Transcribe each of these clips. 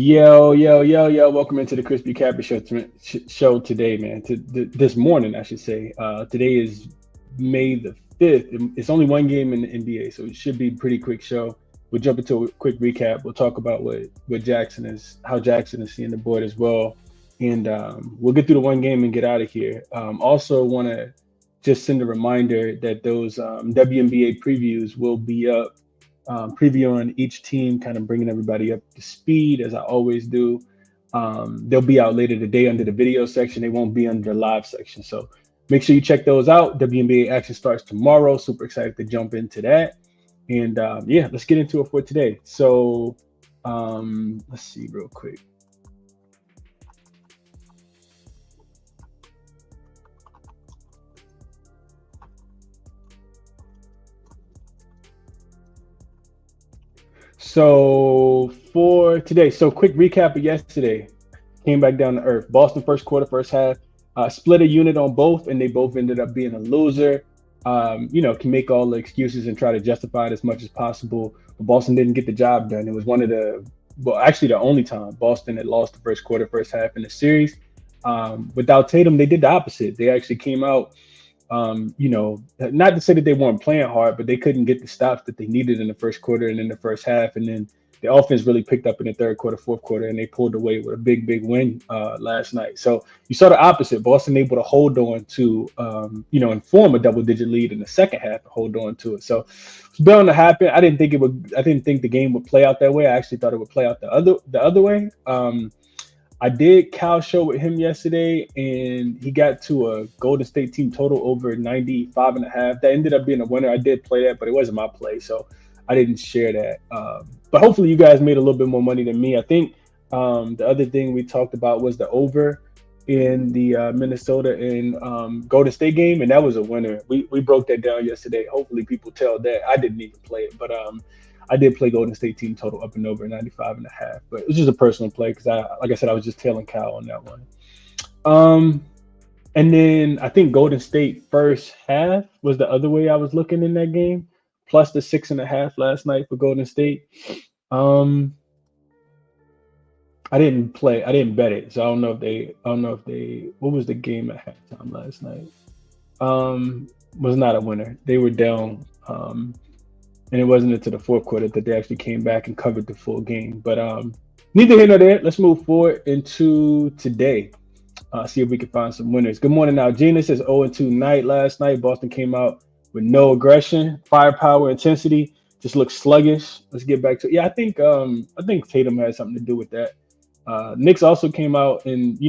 Yo. Welcome into the ChrisBeCappinn show today, man. This morning, I should say. Today is May the 5th. It's only one game in the NBA, so it should be a pretty quick show. We'll jump into a quick recap. We'll talk about what jaXon is, how jaXon is seeing the board as well. And we'll get through the one game and get out of here. Also want to just send a reminder that those WNBA previews will be up. Previewing each team, kind of bringing everybody up to speed as I always do. They'll be out later today under the video section. They won't be under the live section. So make sure you check those out. WNBA action starts tomorrow. Super excited to jump into that. And let's get into it for today. So let's see real quick. So for today, quick recap of yesterday. Came back down to earth. Boston first quarter, first half, split a unit on both, and they both ended up being a loser. Can make all the excuses and try to justify it as much as possible. But Boston didn't get the job done. It was the only time Boston had lost the first quarter, first half in the series. Without Tatum, they did the opposite. They actually came out, not to say that they weren't playing hard, but they couldn't get the stops that they needed in the first quarter and in the first half. And then the offense really picked up in the third quarter, fourth quarter, and they pulled away with a big win last night. So you saw the opposite. Boston able to hold on to, and form a double-digit lead in the second half and hold on to it. So it's bound to happen. I didn't think the game would play out that way. I actually thought it would play out the other way. I did Cal show with him yesterday, and he got to a Golden State team total over 95.5. That ended up being a winner. I did play that, but it wasn't my play, so I didn't share that. But hopefully you guys made a little bit more money than me. I think the other thing we talked about was the over in the Minnesota and Golden State game, and that was a winner. We broke that down yesterday. Hopefully people tell that. I didn't even play it, but I did play Golden State team total up and over 95.5, but it was just a personal play because like I said, I was just tailing Cal on that one. And then I think Golden State first half was the other way I was looking in that game, plus the 6.5 last night for Golden State. I didn't bet it, so I don't know if they. What was the game at halftime last night? Was not a winner. They were down. And it wasn't until the fourth quarter that they actually came back and covered the full game. But neither here nor there. Let's move forward into today. See if we can find some winners. Good morning now. Gina says 0-2 night last night. Boston came out with no aggression, firepower, intensity. Just looked sluggish. Let's get back to it. Yeah, I think Tatum had something to do with that. Knicks also came out and,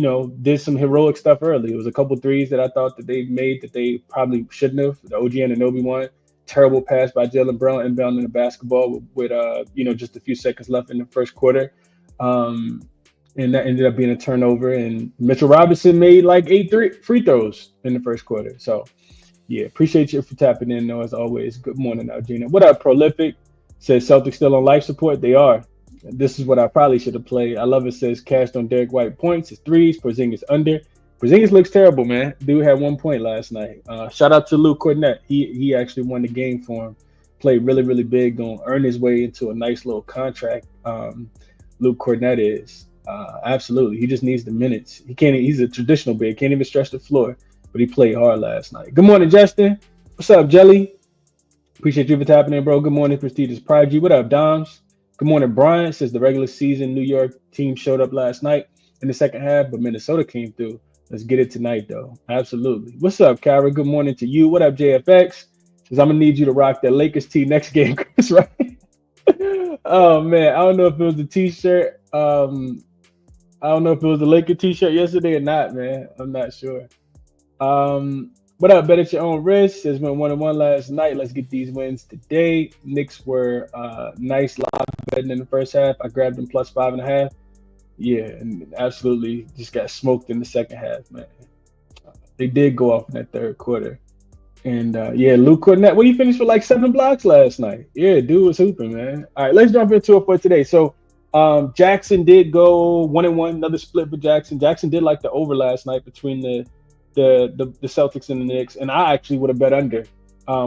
did some heroic stuff early. It was a couple threes that I thought that they made that they probably shouldn't have. The OG Anunoby one. Terrible pass by Jaylen Brown inbounding the basketball with just a few seconds left in the first quarter. And that ended up being a turnover. And Mitchell Robinson made like 8 free throws in the first quarter. So, yeah, appreciate you for tapping in, though, as always. Good morning now, Gina. What up, Prolific? Says Celtics still on life support. They are. This is what I probably should have played. I love it. Says cashed on Derek White points. His threes. Porzingis under. Porzingis looks terrible, man. Dude had 1 point last night. Shout out to Luke Cornett. He actually won the game for him. Played really, really big. Going to earn his way into a nice little contract. Luke Cornett is. Absolutely. He just needs the minutes. He's a traditional big. Can't even stretch the floor. But he played hard last night. Good morning, Justin. What's up, Jelly? Appreciate you for tapping in, bro. Good morning, Prestigious Prodigy. What up, Doms? Good morning, Brian. Says the regular season New York team showed up last night in the second half, but Minnesota came through. Let's get it tonight, though. Absolutely. What's up, Kyra? Good morning to you. What up, JFX? Says, I'm going to need you to rock that Lakers tee next game, Chris, right? Oh, man. I don't know if it was the T-shirt. I don't know if it was the Laker T-shirt yesterday or not, man. I'm not sure. What up, bet at your own risk? Says, went 1-1 last night. Let's get these wins today. Knicks were nice live betting in the first half. I grabbed them plus 5.5. Yeah, and absolutely just got smoked in the second half, man. They did go off in that third quarter. And, Luke Cornett, he finished with like 7 blocks last night. Yeah, dude was hooping, man. All right, let's jump into it for today. So, jaXon did go 1-1, another split for jaXon. jaXon did like the over last night between the Celtics and the Knicks, and I actually would have bet under.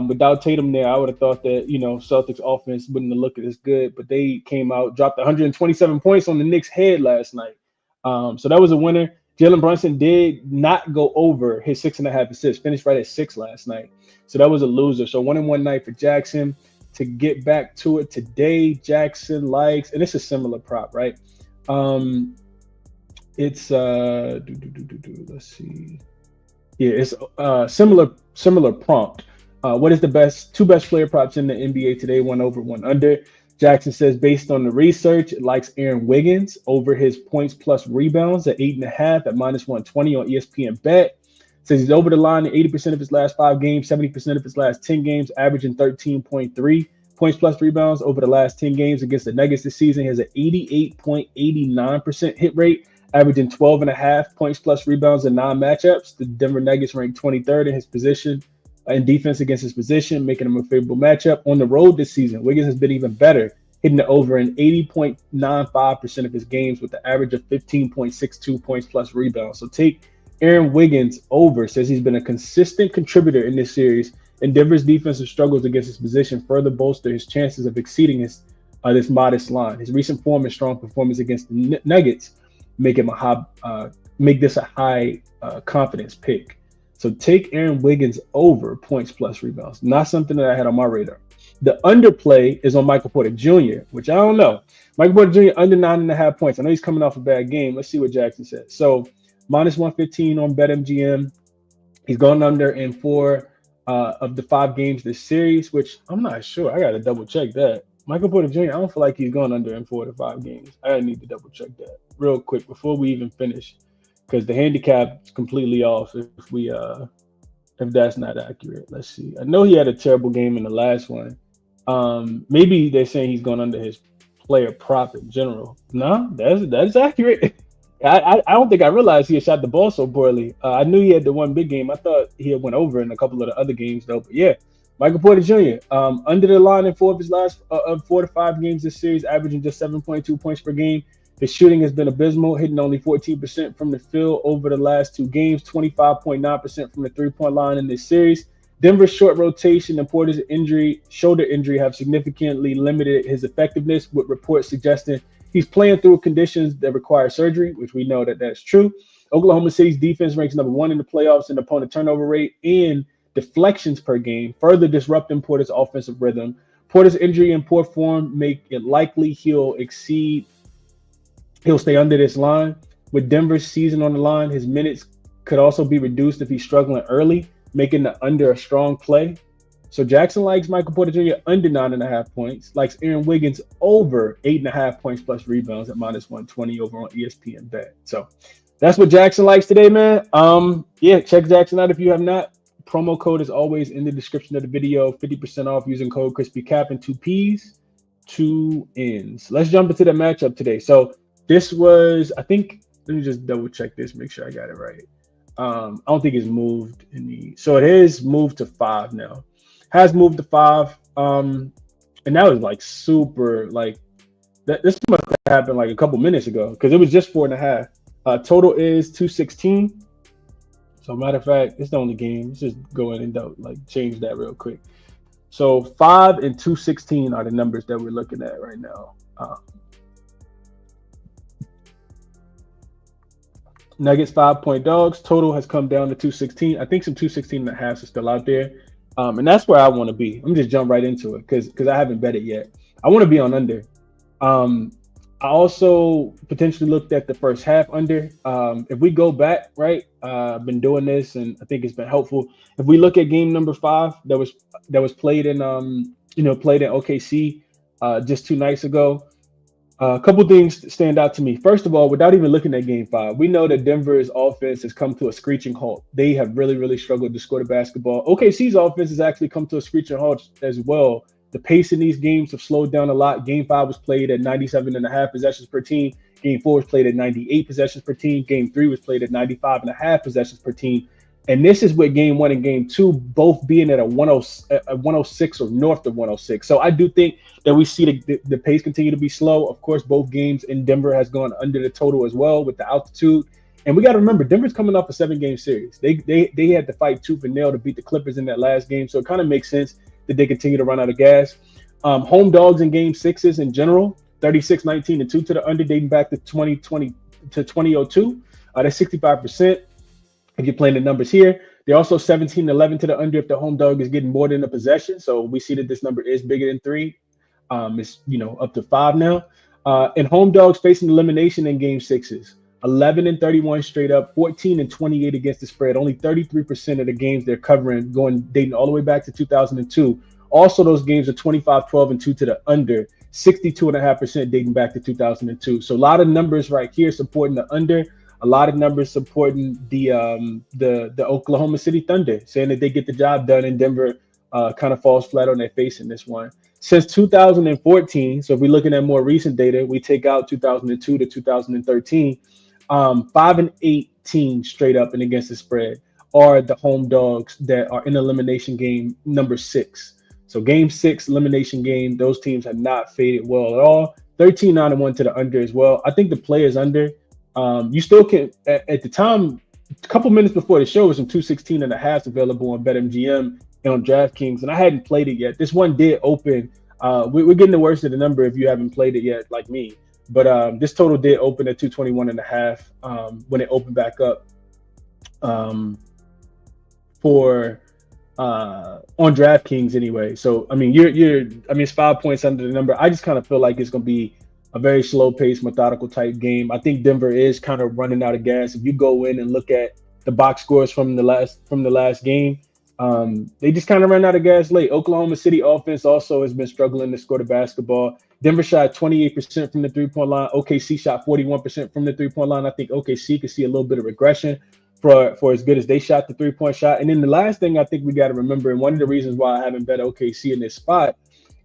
Without Tatum there, I would have thought that, Celtics offense wouldn't have looked as good, but they came out, dropped 127 points on the Knicks' head last night. So that was a winner. Jalen Brunson did not go over his 6.5 assists, finished right at 6 last night. So that was a loser. So 1-1 night for JaXon. To get back to it today, JaXon likes, and it's a similar prop, right? It's let's see. Yeah, it's similar prompt. What is the two best player props in the NBA today? 1 over, 1 under. JaXon says, based on the research, it likes Aaron Wiggins over his points plus rebounds at 8.5 at -120 on ESPN Bet. Says he's over the line in 80% of his last 5 games, 70% of his last 10 games, averaging 13.3 points plus rebounds over the last 10 games against the Nuggets this season. He has an 88.89% hit rate, averaging 12.5 points plus rebounds in 9 matchups. The Denver Nuggets ranked 23rd in his position in defense against his position, making him a favorable matchup. On the road this season, Wiggins has been even better, hitting the over in 80.95% of his games with the average of 15.62 points plus rebounds. So take Aaron Wiggins over. Says he's been a consistent contributor in this series, and Denver's defensive struggles against his position further bolster his chances of exceeding this modest line. His recent form and strong performance against the Nuggets make this a high confidence pick. So take Aaron Wiggins over points plus rebounds. Not something that I had on my radar. The underplay is on Michael Porter Jr., which I don't know. Michael Porter Jr. under 9.5 points. I know he's coming off a bad game. Let's see what JaXon said. So -115 on BetMGM. He's gone under in 4 of the 5 games this series, which I'm not sure. I got to double check that. Michael Porter Jr., I don't feel like he's gone under in 4 to 5 games. I need to double check that real quick before we even finish, because the handicap is completely off if that's not accurate. Let's see. I know he had a terrible game in the last one. Maybe they're saying he's gone under his player prop in general. No, that's accurate. I don't think I realized he had shot the ball so poorly. I knew he had the one big game. I thought he had went over in a couple of the other games though. But yeah, Michael Porter Jr. Under the line in 4 of his last 4 to 5 games this series, averaging just 7.2 points per game. His shooting has been abysmal, hitting only 14% from the field over the last 2 games, 25.9% from the 3-point line in this series. Denver's short rotation and Porter's shoulder injury have significantly limited his effectiveness, with reports suggesting he's playing through conditions that require surgery, which we know that that's true. Oklahoma City's defense ranks number 1 in the playoffs in opponent turnover rate and deflections per game, further disrupting Porter's offensive rhythm. Porter's injury and poor form make it likely he'll stay under this line. With Denver's season on the line, his minutes could also be reduced if he's struggling early, making the under a strong play. So JaXon likes Michael Porter Jr. under 9.5 points, likes Aaron Wiggins over 8.5 points plus rebounds at -120 over on ESPN Bet. So that's what JaXon likes today, man. Yeah, check JaXon out if you have not. Promo code is always in the description of the video. 50% off using code ChrisBeCappinn, 2 P's, 2 N's. Let's jump into the matchup today. So this was, I think, let me just double check this, make sure I got it right. I don't think it's moved so it is moved to 5 now. Has moved to 5. And that was like super, like that. This must have happened like a couple minutes ago because it was just 4.5. Total is 216. So matter of fact, it's the only game. Let's just go in and change that real quick. So 5 and 216 are the numbers that we're looking at right now. Nuggets 5-point dogs. Total has come down to 216. I think some 216.5 are still out there. And that's where I want to be. I'm just jump right into it because I haven't bet it yet. I want to be on under. I also potentially looked at the first half under. If we go back, right, I've been doing this and I think it's been helpful. If we look at game number 5 that was played in played in OKC just 2 nights ago. A couple things stand out to me. First of all, without even looking at game 5, we know that Denver's offense has come to a screeching halt. They have really, really struggled to score the basketball. OKC's offense has actually come to a screeching halt as well. The pace in these games have slowed down a lot. Game 5 was played at 97.5 possessions per team. Game 4 was played at 98 possessions per team. Game 3 was played at 95.5 possessions per team. And this is with game 1 and game 2 both being at a 106 or north of 106. So I do think that we see the pace continue to be slow. Of course, both games in Denver has gone under the total as well with the altitude. And we got to remember, Denver's coming off a 7-game series. They had to fight tooth and nail to beat the Clippers in that last game. So it kind of makes sense that they continue to run out of gas. Home dogs in game sixes in general, 36-19 and 2 to the under, dating back to 2020 to 2002. That's 65%. If you're playing the numbers here, they're also 17-11 to the under if the home dog is getting more than a possession. So we see that this number is bigger than 3. It's up to 5 now. And home dogs facing elimination in game sixes, 11-31 straight up, 14-28 against the spread. Only 33% of the games they're covering, dating all the way back to 2002. Also, those games are 25-12 and 2 to the under, 62.5% dating back to 2002. So a lot of numbers right here supporting the under. A lot of numbers supporting the Oklahoma City Thunder, saying that they get the job done, and Denver kind of falls flat on their face in this one. Since 2014, so if we're looking at more recent data, we take out 2002 to 2013, 5-18 straight up and against the spread are the home dogs that are in elimination game number 6. So game 6 elimination game, those teams have not faded well at all. 13-9-1 to the under as well. I think the play is under. You still can, at the time, a couple minutes before the show, was some 216.5 available on BetMGM and on DraftKings, and I hadn't played it yet. This one did open. We're getting the worst of the number if you haven't played it yet, like me. But this total did open at 221.5 when it opened back up for on DraftKings anyway. So I mean, it's 5 points under the number. I just kind of feel like it's gonna be a very slow-paced, methodical type game. I think Denver is kind of running out of gas. If you go in and look at the box scores from the last game, they just kind of ran out of gas late. Oklahoma City offense also has been struggling to score the basketball. Denver shot 28% from the three-point line. OKC shot 41% from the three-point line. I think OKC could see a little bit of regression for as good as they shot the three-point shot. And then the last thing I think we got to remember, and one of the reasons why I haven't bet OKC in this spot,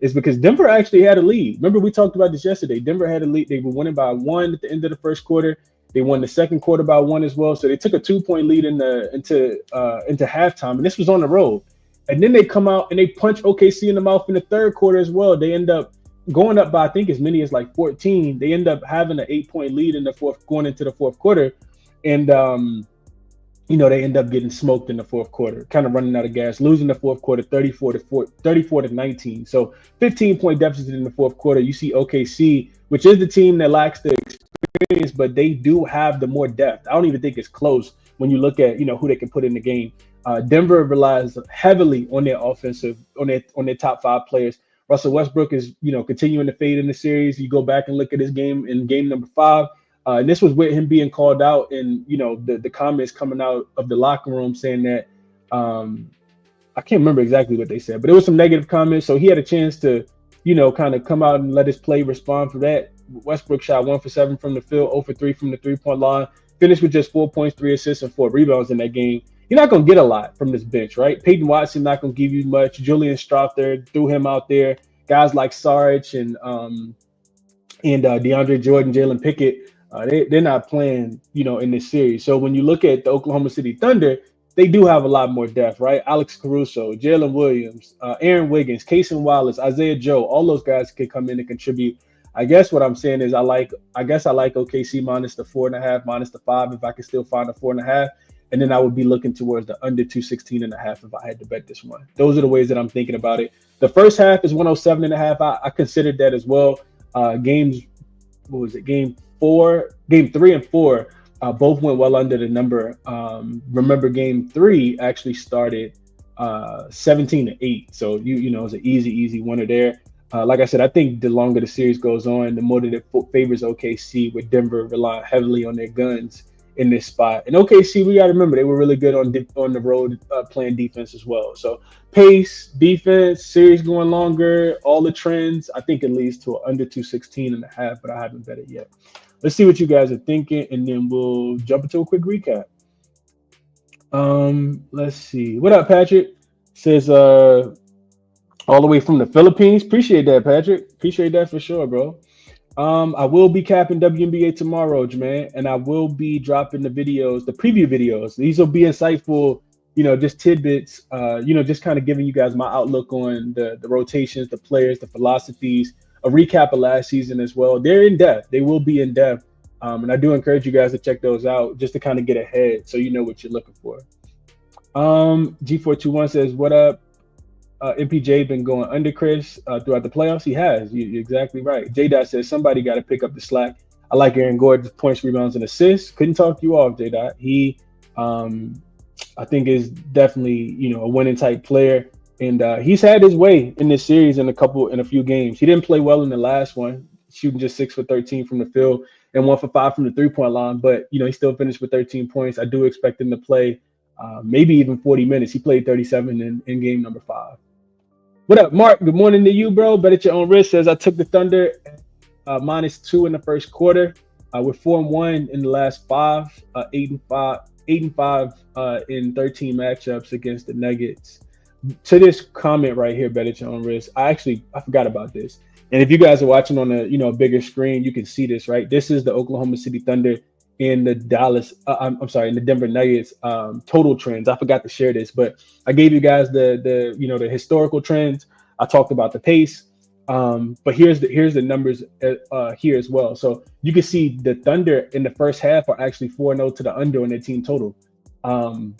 is because Denver actually had a lead. Remember, we talked about this yesterday. Denver had a lead. They were winning by 1 at the end of the first quarter. They won the second quarter by 1 as well. So they took a 2-point lead into halftime, and this was on the road. And then they come out and they punch OKC in the mouth in the third quarter as well. They end up going up by, I think, as many as like 14. They end up having an 8-point lead in the going into the fourth quarter, and they end up getting smoked in the fourth quarter, kind of running out of gas, losing the fourth quarter 34-19. So 15-point deficit in the fourth quarter. You see OKC, which is the team that lacks the experience, but they do have the more depth. I don't even think it's close when you look at who they can put in the game. Denver relies heavily on their offensive, on their top 5 players. Russell Westbrook is continuing to fade in the series. You go back and look at his game in game number 5. And this was with him being called out, and the comments coming out of the locker room saying that I can't remember exactly what they said, but it was some negative comments. So he had a chance to kind of come out and let his play respond for that. Westbrook shot 1 for 7 from the field, 0 for 3 from the 3-point line, finished with just 4 points, 3 assists, and 4 rebounds in that game. You're not going to get a lot from this bench, right? Peyton Watson not going to give you much. Julian Strother threw him out there. Guys like Saric and DeAndre Jordan, Jalen Pickett, they're not playing, in this series. So when you look at the Oklahoma City Thunder, they do have a lot more depth, right? Alex Caruso, Jalen Williams, Aaron Wiggins, Cason Wallace, Isaiah Joe, all those guys can come in and contribute. I guess what I'm saying is I like OKC minus the 4.5, minus the 5 if I can still find a 4.5. And then I would be looking towards the under 216.5 if I had to bet this one. Those are the ways that I'm thinking about it. The first half is 107.5. I considered that as well. Game 3 and 4 both went well under the number. Remember, game 3 actually started 17-8. So it was an easy winner there. Like I said, I think the longer the series goes on, the more that it favors OKC, with Denver relying heavily on their guns in this spot. And OKC, we got to remember, they were really good on the road playing defense as well. So pace, defense, series going longer, all the trends, I think it leads to an under 216.5, but I haven't bet it yet. Let's see what you guys are thinking, and then we'll jump into a quick recap. Let's see. What up, Patrick? Says all the way from the Philippines. Appreciate that, Patrick. Appreciate that for sure, bro. I will be capping WNBA tomorrow, man, and I will be dropping the videos, the preview videos. These will be insightful, just tidbits, just kind of giving you guys my outlook on the rotations, the players, the philosophies, a recap of last season as well. They're in depth. They will be in depth. And I do encourage you guys to check those out just to kind of get ahead so you know what you're looking for. G421 says, what up? MPJ been going under Chris throughout the playoffs. He has. You're exactly right. J Dot says somebody got to pick up the slack. I like Aaron Gordon's points, rebounds, and assists. Couldn't talk you off, J Dot. He, I think, is definitely a winning type player, and he's had his way in this series in a few games. He didn't play well in the last one, shooting just 6 for 13 from the field and 1 for 5 from the 3-point line. But he still finished with 13 points. I do expect him to play maybe even 40 minutes. He played 37 in game number 5. What up, Mark? Good morning to you, bro. Bet at your own risk. Says I took the Thunder -2 in the first quarter. We're 4-1 in the last 5, 8-5 in 13 matchups against the Nuggets. To this comment right here, bet at your own risk. I forgot about this. And if you guys are watching on a bigger screen, you can see this, right? This is the Oklahoma City Thunder in the in the Denver Nuggets total trends. I forgot to share this, but I gave you guys the historical trends. I talked about the pace, but here's the numbers here as well. So you can see the Thunder in the first half are actually 4-0 to the under on their team total, and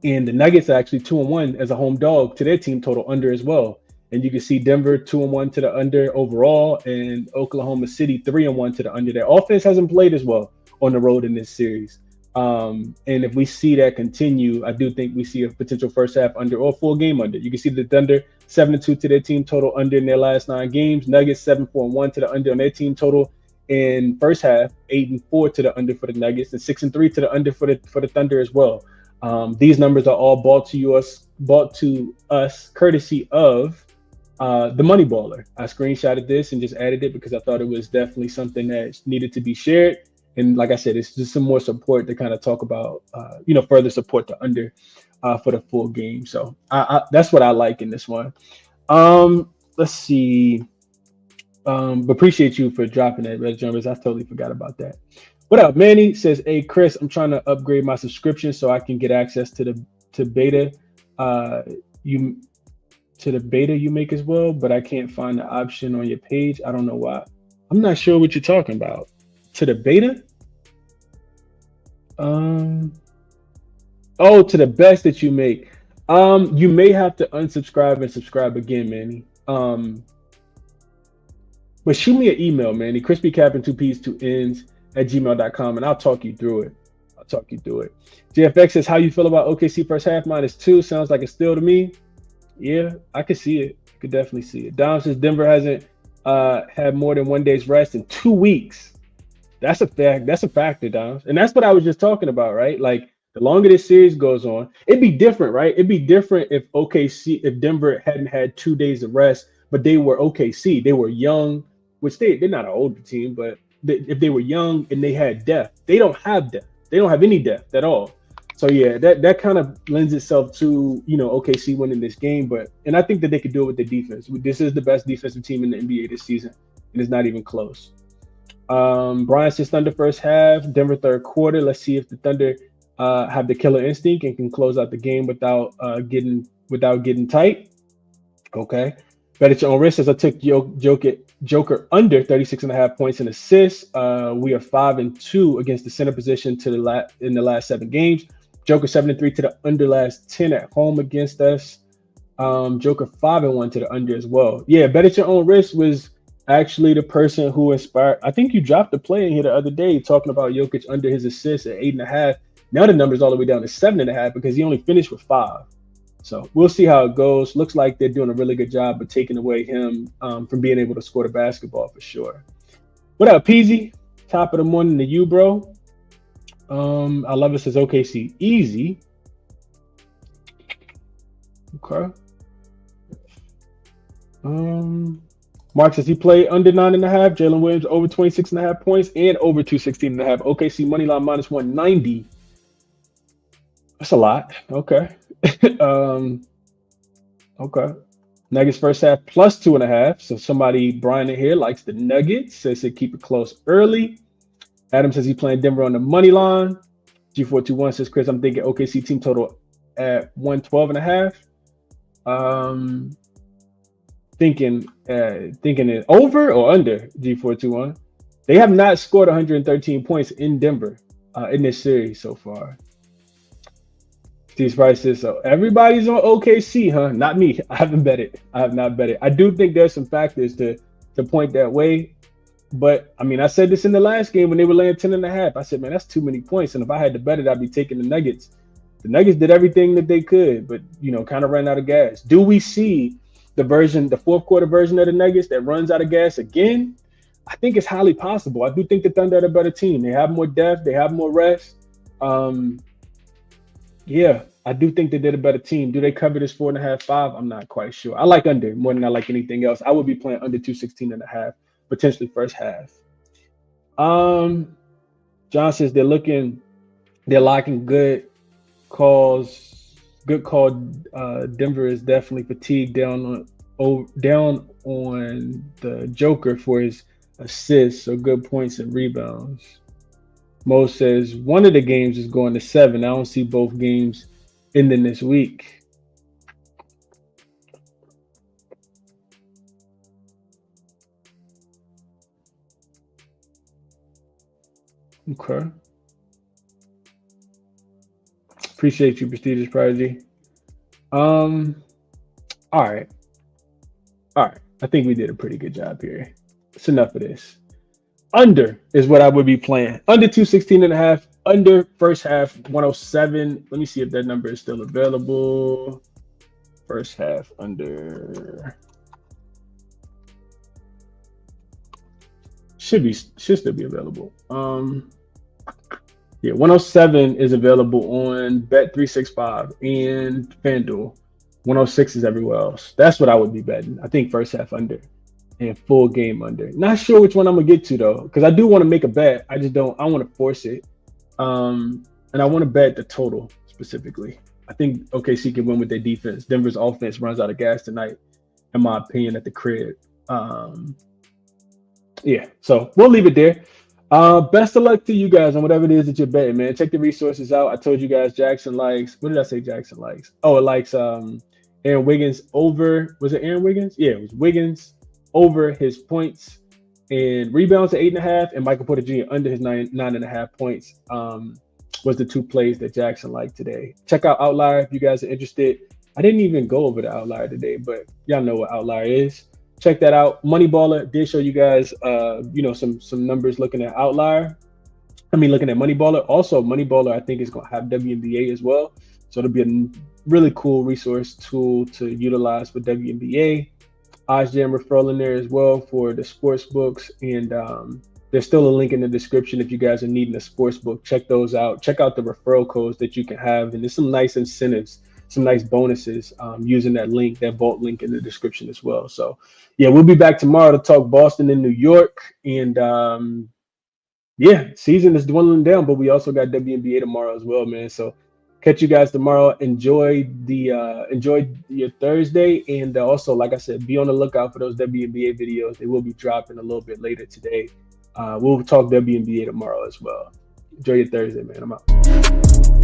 the Nuggets are actually 2-1 as a home dog to their team total under as well. And you can see Denver 2-1 to the under overall, and Oklahoma City 3-1 to the under. Their offense hasn't played as well on the road in this series. And if we see that continue, I do think we see a potential first half under or full game under. You can see the Thunder 7-2 to their team total under in their last 9 games. Nuggets 7-4-1 to the under on their team total in first half. 8-4 to the under for the Nuggets, and 6-3 to the under for the Thunder as well. These numbers are all brought to us courtesy of the Money Baller. I screenshotted this and just added it because I thought it was definitely something that needed to be shared. And like I said, it's just some more support to kind of talk about, further support to under for the full game. So that's what I like in this one. Let's see. Appreciate you for dropping that, Red Jumpers. I totally forgot about that. What up, Manny? Says, hey, Chris, I'm trying to upgrade my subscription so I can get access to beta. To the beta you make as well, but I can't find the option on your page. I don't know why. I'm not sure what you're talking about. To the beta? To the best that you make. You may have to unsubscribe and subscribe again, Manny. But shoot me an email, Manny. ChrisBeCappinn 2 P's 2 N's @gmail.com, and I'll talk you through it. JFX says, how you feel about OKC first half -2? Sounds like a steal to me. Yeah, I could see it. Could definitely see it. Dom says Denver hasn't had more than 1 day's rest in 2 weeks. That's a fact. That's a factor, Dom. And that's what I was just talking about, right? Like the longer this series goes on, it'd be different, right? It'd be different if Denver hadn't had 2 days of rest, but they were OKC. They were young, which they're not an older team, but if they were young and they had depth, they don't have depth. They don't have any depth at all. So yeah, that kind of lends itself to OKC winning this game, and I think that they could do it with the defense. This is the best defensive team in the NBA this season, and it's not even close. Brian says Thunder first half, Denver third quarter. Let's see if the Thunder have the killer instinct and can close out the game without getting tight. Okay, bet at your own risk. As I took Joker under 36.5 points and assists. We are 5-2 against the center position in the last 7 games. Joker 7-3 to the under last 10 at home against us. Joker 5-1 to the under as well. Yeah, bet at your own risk was actually the person who inspired. I think you dropped the play in here the other day talking about Jokic under his assists at 8.5. Now the number's all the way down to 7.5 because he only finished with 5. So we'll see how it goes. Looks like they're doing a really good job of taking away him from being able to score the basketball for sure. What up, Peasy? Top of the morning to you, bro. I love it. Says OKC easy. Okay. Mark says he played under 9.5. Jalen Williams over 26.5 points and over 216.5. OKC money line -190. That's a lot. Okay. Okay. Nuggets first half +2.5. So somebody, Brian in here, likes the Nuggets. Says they keep it close early. Adam says he's playing Denver on the money line. G421 says, Chris, I'm thinking OKC team total at 112.5. Thinking it over or under, G421. They have not scored 113 points in Denver in this series so far. Steve Price says so. Everybody's on OKC, huh? Not me. I haven't bet it. I have not bet it. I do think there's some factors to point that way. But I mean, I said this in the last game when they were laying 10.5. I said, man, that's too many points. And if I had to bet it, I'd be taking the Nuggets. The Nuggets did everything that they could, but kind of ran out of gas. Do we see the fourth quarter version of the Nuggets that runs out of gas again? I think it's highly possible. I do think the Thunder are a better team. They have more depth. They have more rest. Yeah, I do think they did a better team. Do they cover this 4.5, 5? I'm not quite sure. I like under more than I like anything else. I would be playing under 216.5, potentially first half. John says they're locking good calls. Good call. Denver is definitely fatigued down on the Joker for his assists, so good points and rebounds. Mo says one of the games is going to 7. I don't see both games ending this week. Okay. Appreciate you, prestigious prodigy. All right. I think we did a pretty good job here. It's enough of this. Under is what I would be playing. Under 216.5. Under first half 107. Let me see if that number is still available. First half under. Should still be available. Yeah, 107 is available on Bet365 and FanDuel. 106 is everywhere else. That's what I would be betting. I think first half under and full game under. Not sure which one I'm gonna get to though, because I do want to make a bet. I want to force it. And I want to bet the total specifically. I think OKC can win with their defense. Denver's offense runs out of gas tonight, in my opinion, at the crib. Yeah, so we'll leave it there. Best of luck to you guys on whatever it is that you're betting, man. Check the resources out. I told you guys jaXon likes. What did I say jaXon likes? Oh, it likes Aaron Wiggins over. Was it Aaron Wiggins? Yeah, it was Wiggins over his points and rebounds at 8.5, and Michael Porter Jr. under his 9.5 points. Was the two plays that jaXon liked today. Check out Outlier if you guys are interested. I didn't even go over the Outlier today, but y'all know what Outlier is. Check that out. Moneyballer did show you guys, some numbers looking at Outlier. Looking at Moneyballer. Also, Moneyballer, I think, is going to have WNBA as well. So it'll be a really cool resource tool to utilize for WNBA. OddsJam referral in there as well for the sports books. And there's still a link in the description if you guys are needing a sports book. Check those out. Check out the referral codes that you can have. And there's some nice incentives, some nice bonuses using that link, that vault link in the description as well. So, yeah, we'll be back tomorrow to talk Boston and New York. And, season is dwindling down, but we also got WNBA tomorrow as well, man. So catch you guys tomorrow. Enjoy your Thursday. And also, like I said, be on the lookout for those WNBA videos. They will be dropping a little bit later today. We'll talk WNBA tomorrow as well. Enjoy your Thursday, man. I'm out.